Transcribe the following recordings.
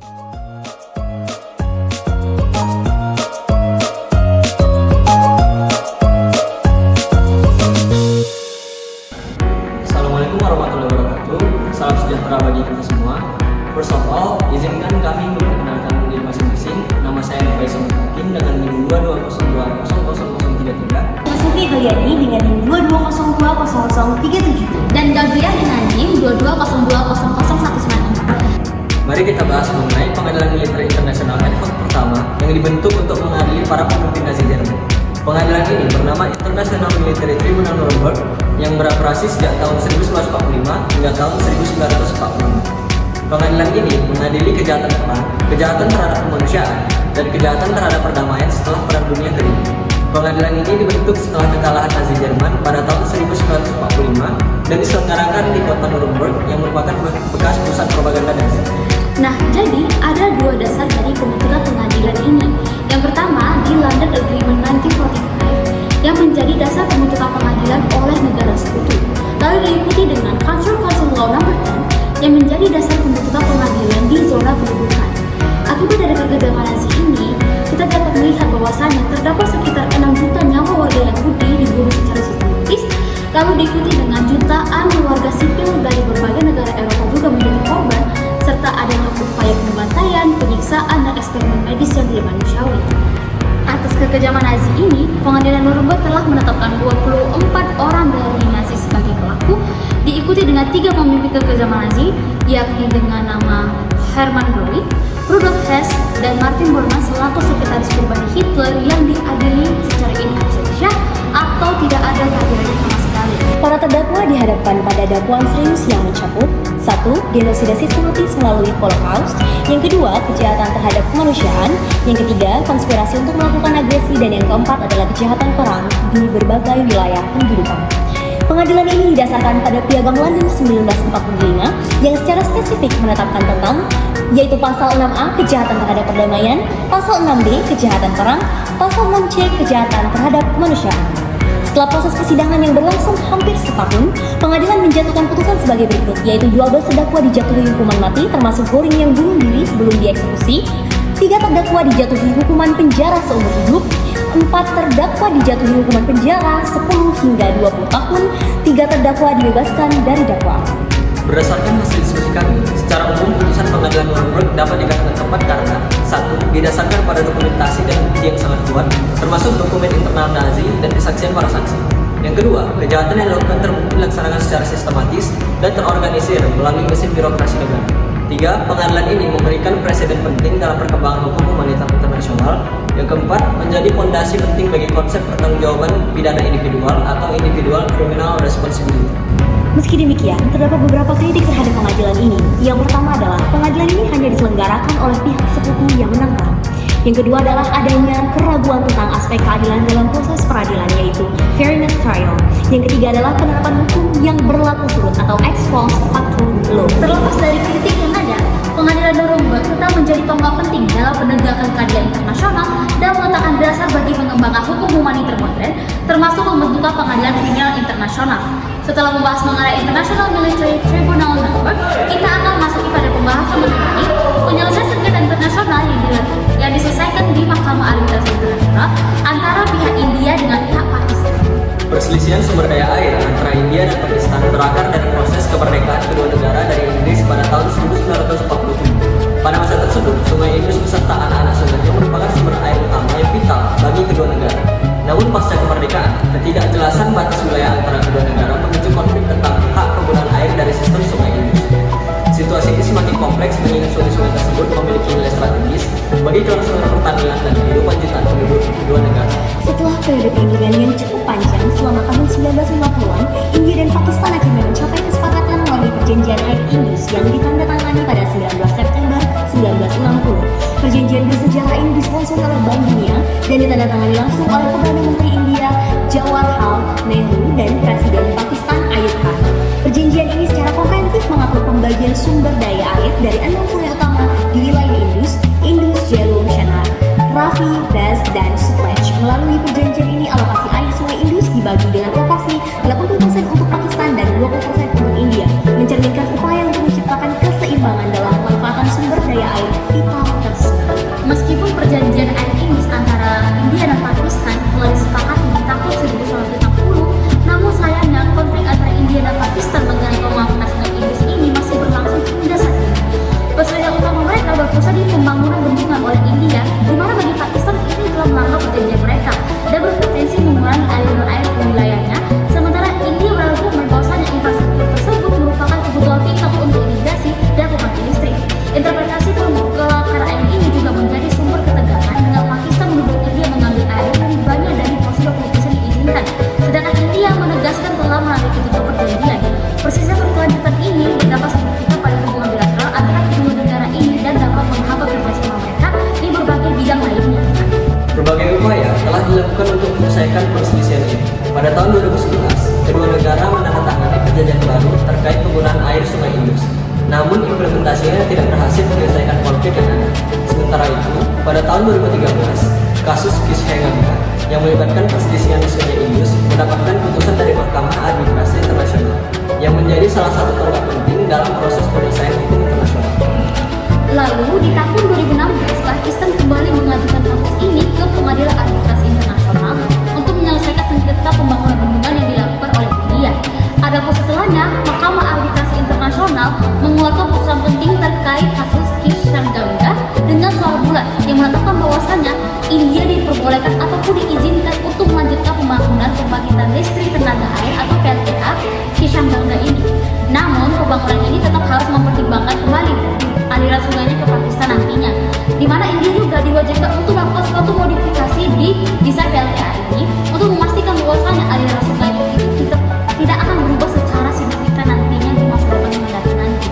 Assalamualaikum warahmatullahi wabarakatuh. Salam sejahtera bagi kita semua. First of all, izinkan kami memperkenalkan diri masing-masing. Nama saya Faisal Mutakin dengan NIM 2202000033. Sufi Haliani dengan NIM 22020037 dan Gabria dengan NIM 2202000194. Mari kita bahas mengenai Pengadilan Militer Internasional ad hoc pertama yang dibentuk untuk mengadili para pemimpin Nazi Jerman. Pengadilan ini bernama International Military Tribunal Nuremberg yang beroperasi sejak tahun 1945 hingga tahun 1945. Pengadilan ini mengadili kejahatan perang, kejahatan terhadap kemanusiaan, dan kejahatan terhadap perdamaian setelah Perang Dunia Kedua. Pengadilan ini dibentuk setelah kekalahan Nazi Jerman pada tahun 1945 dan diselenggarakan di kota Nuremberg yang merupakan bekas pusat propaganda Nazi. Nah, jadi ada dua dasar dari pembentukan pengadilan ini. Yang pertama di London Agreement 1945 yang menjadi dasar pembentukan pengadilan oleh negara sekutu. Lalu diikuti dengan Council Law No. 10 yang menjadi dasar pembentukan pengadilan di zona pendudukan. Akibat dari kegedaman Nazi ini, kita dapat melihat bahwasannya terdapat sekitar 6 juta nyawa warga Yahudi dibunuh secara sistematis, lalu diikuti dengan jutaan warga sipil dari berbagai negara Eropa juga menjadi korban, serta adanya upaya pembantaian, penyiksaan, dan eksperimen medis yang tidak manusiawi. Atas kekejaman Nazi ini, Pengadilan Nuremberg telah menetapkan 24 orang dari Nazi sebagai pelaku, diikuti dengan 3 pemimpin kekejaman Nazi, yakni dengan nama Hermann Göring, Rudolf Hess, dan Martin Bormann selaku sekretaris pribadi Hitler yang diadili secara in absentia atau tidak ada kehadirannya sama sekali. Para terdakwa dihadapkan pada dakwaan serius yang mencakup 1. Genosida sistematis melalui Holocaust. Yang kedua, kejahatan terhadap kemanusiaan. Yang ketiga, konspirasi untuk melakukan agresi. Dan yang keempat adalah kejahatan perang di berbagai wilayah pendudukan. Pengadilan ini didasarkan pada Piagam London 1945 yang secara spesifik menetapkan tentang yaitu pasal 6A kejahatan terhadap perdamaian, pasal 6B kejahatan perang, pasal 6C kejahatan terhadap kemanusiaan. Setelah proses persidangan yang berlangsung hampir setahun, pengadilan menjatuhkan putusan sebagai berikut, yaitu 12 terdakwa dijatuhi hukuman mati termasuk Göring yang bunuh diri sebelum dieksekusi, 3 terdakwa dijatuhi hukuman penjara seumur hidup, 4 terdakwa dijatuhi hukuman penjara 10 hingga 20 tahun, 3 terdakwa dibebaskan dari dakwaan. Berdasarkan hasil diskusi kami, secara umum putusan Pengadilan Nuremberg dapat dikatakan tepat karena 1. Didasarkan pada dokumentasi dan bukti yang sangat kuat, termasuk dokumen internal Nazi dan kesaksian para saksi. Yang kedua, kejahatan yang dilakukan terbukti dilaksanakan secara sistematis dan terorganisir melalui mesin birokrasi negara. 3. Pengadilan ini memberikan presiden penting dalam perkembangan hukum humanitar internasional. Yang keempat, menjadi fondasi penting bagi konsep pertanggungjawaban pidana individual atau individual criminal responsibility. Meski demikian, terdapat beberapa kritik terhadap pengadilan ini. Yang pertama adalah pengadilan ini hanya diselenggarakan oleh pihak sekutu yang menang perang. Yang kedua adalah adanya keraguan tentang aspek keadilan dalam proses peradilan, yaitu fairness trial. Yang ketiga adalah penerapan hukum yang berlaku surut atau ex post facto law. Terlepas dari kritik yang ada, Pengadilan Nuremberg tetap menjadi tonggak penting dalam penegakan keadilan internasional dan meletakkan dasar bagi pengembangan hukum humanitar modern, termasuk pembentukan Pengadilan Kriminal Internasional. Setelah membahas mengenai International Military Tribunal Nuremberg, kita akan masuki pada pembahasan mengenai penyelesaian sengketa internasional yang diselesaikan di Mahkamah Arbitrase Internasional antara pihak India dengan pihak Pakistan. Perselisihan sumber daya air antara India dan Pakistan berakar dari proses kemerdekaan kedua negara dari Inggris pada tahun 1947. Pada masa tersebut, Sungai Indus beserta anak-anak sungainya merupakan sumber air utama yang vital bagi kedua negara. Namun pasca kemerdekaan, ketidakjelasan batas wilayah antara kedua negara memicu konflik tentang hak penggunaan air dari sistem Sungai Indus. Situasi ini semakin kompleks mengingat sungai-sungai tersebut memiliki nilai strategis bagi kelangsungan pertanian dan kehidupan jutaan penduduk kedua negara. Setelah periode pendudukan yang cukup panjang selama tahun 1950-an, India dan Pakistan akhirnya mencapai kesepakatan melalui Perjanjian Air Indus yang ditandatangani pada 19 September 1960. Perjanjian bersejarah ini disponsori oleh Bank Dunia dan ditandatangani langsung oleh Perdana Menteri India Jawaharlal Nehru dan Presiden Pakistan Ayub Khan. Perjanjian ini secara komprehensif mengatur pembagian sumber daya air dari 6 sungai utama di wilayah Indus, Jhelum, Chenab, Ravi, Baz, dan Sutlej. Melalui perjanjian ini, alokasi air sungai Indus dibagi dengan proporsi 80% untuk Pakistan dan 20% untuk India, mencerminkan upaya untuk menciptakan keseimbangan dalam pemanfaatan sumber daya air berpusat di pembangunan bendungan oleh India, di mana bagi Pakistan ini telah melanggar perjanjian mereka dan berpotensi mengurangi aliran air ke wilayahnya, sementara India berargumen bahwasanya infrastruktur tersebut merupakan kebutuhan vital untuk irigasi dan pembangkit listrik. Interpretasi penggelakaran air ini juga menjadi sumber ketegangan dengan Pakistan menuduh India mengambil air lebih banyak dari porsi 20% diizinkan, sedangkan India menegaskan telah menarik ketiga perjanjian. Persisnya berkelanjutan ini berdampak signifikan pada hubungan bilateral antara kedua negara ini dan dapat menghambat kerjasama mereka di berbagai bidang lainnya. Berbagai upaya telah dilakukan untuk menyelesaikan perselisihan ini. Pada tahun 2011, kedua negara menandatangani perjanjian baru terkait penggunaan air Sungai Indus. Namun implementasinya tidak berhasil menyelesaikan konflik yang ada. Sementara itu, pada tahun 2013, kasus Kishanganga yang melibatkan perselisihan Sungai Indus mendapatkan putusan dari Mahkamah Arbitrase Internasional yang menjadi salah satu tonggak penting dalam proses penyelesaian hukum internasional. Lalu di tahun 2016, Pakistan kembali mengajukan kasus ini ke Pengadilan Arbitrase Internasional untuk menyelesaikan sengketa pembangunan bendungan yang dilakukan oleh India. Adapun setelahnya, Mahkamah Arbitrase Internasional mengeluarkan putusan penting terkait kasus Kishanganga dengan suara bulat yang menetapkan bahwasannya India diperbolehkan ataupun diizinkan untuk melanjutkan pembangunan pembangkitan listrik tenaga air atau PLTA Kishanganga ini. Namun, pembangunan ini tetap harus mempertimbangkan kembali aliran sungainya ke Pakistan nantinya, di mana India juga diwajibkan untuk melakukan suatu modifikasi di desain PLTA ini untuk memastikan bahwasannya aliran sungai itu tidak akan berubah secara signifikan nantinya di masa depan yang mendatang nanti.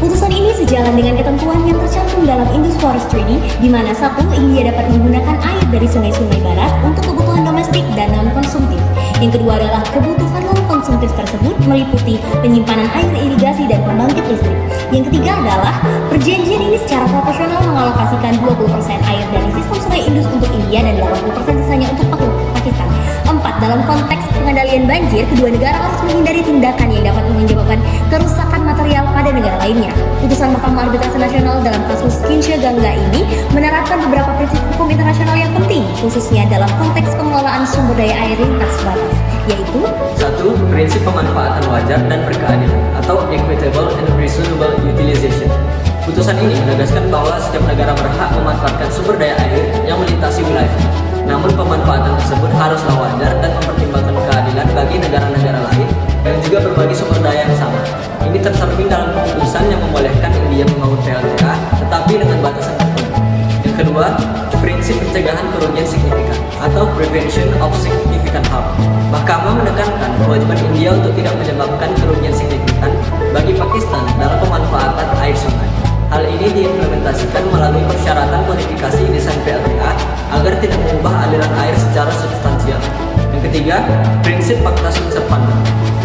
Putusan ini sejalan dengan ketentuan yang tercantum dalam Indus Forest Treaty, di mana satu, India dapat menggunakan air dari sungai-sungai barat untuk kebutuhan domestik dan non-konsumtif. Yang kedua adalah kebutuhan non-konsumtif tersebut meliputi penyimpanan air irigasi dan pembangkit listrik. Yang ketiga adalah perjanjian ini secara proporsional mengalokasikan 20% air dari sistem sungai Indus untuk India dan 80% sisanya untuk Pakistan. 4. Dalam konteks pengendalian banjir, kedua negara harus menghindari tindakan yang dapat menyebabkan kerusakan material pada negara lainnya. Putusan Mahkamah Arbitrase Nasional dalam kasus Kishanganga ini menerapkan beberapa prinsip hukum internasional yang penting, khususnya dalam konteks pengelolaan sumber daya air lintas batas, yaitu 1. Prinsip pemanfaatan wajar dan berkeadilan atau Equitable and Reasonable Utilization. Putusan ini menegaskan bahwa setiap negara berhak memanfaatkan sumber daya air yang melintasi wilayah. Namun pemanfaatan tersebut haruslah wajar dan mempertimbangkan keadilan bagi negara-negara lain yang juga berbagi sumber daya yang sama. Ini tercermin dalam keputusan yang membolehkan India membangun PLTA, tetapi dengan batasan tertentu. Yang kedua, prinsip pencegahan kerugian signifikan atau Prevention of Significant Harm. Mahkamah menekankan kewajiban India untuk tidak menyebabkan kerugian signifikan bagi Pakistan dalam pemanfaatan air sungai. Hal ini diimplementasikan melalui persyaratan modifikasi desain PLTA agar tidak mengubah aliran air secara substansial. Yang ketiga, prinsip Pacta Sunt Servanda.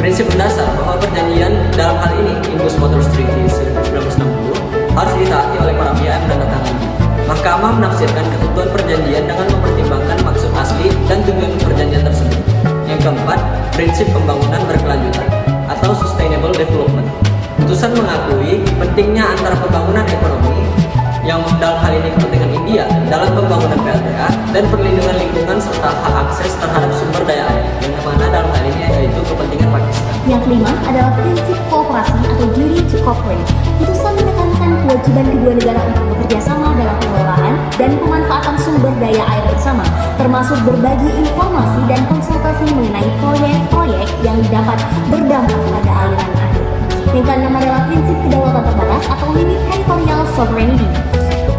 Prinsip mendasar bahwa perjanjian dalam hal ini Indus Waters Treaty 1960 harus ditaati oleh para pihak yang menandatangani. Mahkamah menafsirkan ketentuan perjanjian dengan mempertimbangkan maksud asli dan tujuan perjanjian tersebut. Yang keempat, prinsip pembangunan berkelanjutan atau Sustainable Development. Putusan mengakui pentingnya antara pembangunan ekonomi yang dalam hal ini kepentingan India dalam pembangunan PLTA dan perlindungan lingkungan serta hak akses terhadap sumber daya air yang mana dalam hal ini yaitu kepentingan Pakistan. Yang kelima adalah prinsip kooperasi atau duty to cooperate. Putusan menekankan kewajiban kedua negara untuk bekerja sama dalam pengelolaan dan pemanfaatan sumber daya air bersama, termasuk berbagi informasi dan konsultasi mengenai proyek-proyek yang dapat berdampak pada aliran air. Yang keenam adalah prinsip kedaulatan terbatas atau limit territorial sovereignty.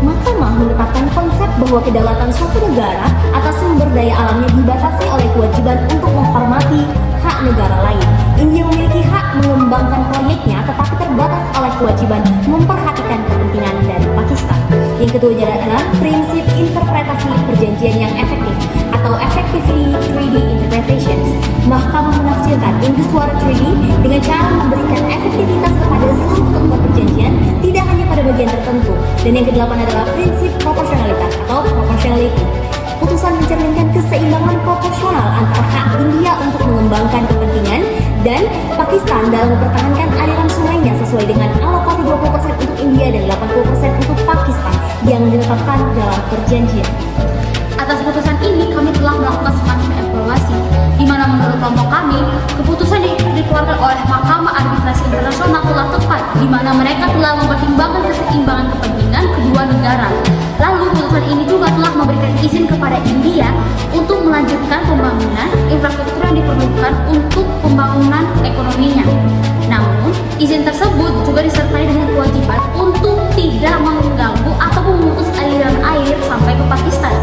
Mahkamah menetapkan konsep bahwa kedaulatan suatu negara atas sumber daya alamnya dibatasi oleh kewajiban untuk menghormati hak negara lain. India memiliki hak mengembangkan proyeknya tetapi terbatas oleh kewajiban memperhatikan kepentingan dari Pakistan. Yang ketujuh adalah prinsip interpretasi perjanjian yang efektif atau effectively treaty interpretations. Mahkamah menafsirkan Indus Waters Treaty dengan cara memberikan efektivitas kepada seluruh ketentuan perjanjian, tidak hanya pada bagian tertentu. Dan yang kedelapan adalah prinsip proporsionalitas atau proportionality. Putusan mencerminkan keseimbangan proporsional antara hak India untuk mengembangkan kepentingan dan Pakistan dalam mempertahankan aliran sungainya sesuai dengan alokasi 20% untuk India dan 80% untuk Pakistan yang ditetapkan dalam perjanjian. Atas putusan ini, kami telah melakukan semacam evaluasi, di mana menurut kelompok kami, keputusan yang dikeluarkan oleh Mahkamah Arbitrase Internasional telah tepat, di mana mereka telah mempertimbangkan keseimbangan kepentingan kedua negara. Lalu putusan ini juga telah memberikan izin kepada India untuk melanjutkan pembangunan infrastruktur yang diperlukan untuk pembangunan ekonominya. Namun, izin tersebut juga disertai dengan kewajiban untuk tidak mengganggu atau memutus aliran air sampai ke Pakistan.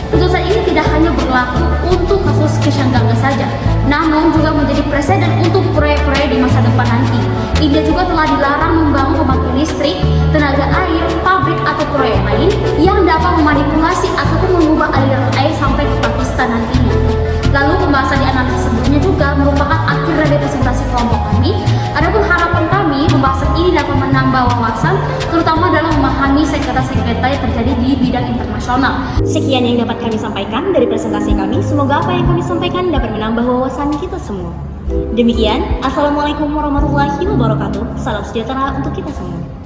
Putusan ini tidak hanya berlaku untuk kasus Kishan Ganga saja, namun juga menjadi presiden untuk proyek-proyek di masa depan nanti. India juga telah dilarang membangun pembangkit listrik, tenaga air, pabrik atau proyek lain yang dapat memanipulasi ataupun mengubah aliran air sampai ke Pakistan nantinya. Lalu pembahasan di analisis sebelumnya juga merupakan akhir dari presentasi kelompok kami. Adapun harapan kami, pembahasan ini dapat menambah wawasan, terutama dalam memahami sengketa-sengketa yang terjadi di bidang internasional. Sekian yang dapat kami sampaikan dari presentasi kami. Semoga apa yang kami sampaikan dapat menambah wawasan kita semua. Demikian, Assalamualaikum warahmatullahi wabarakatuh. Salam sejahtera untuk kita semua.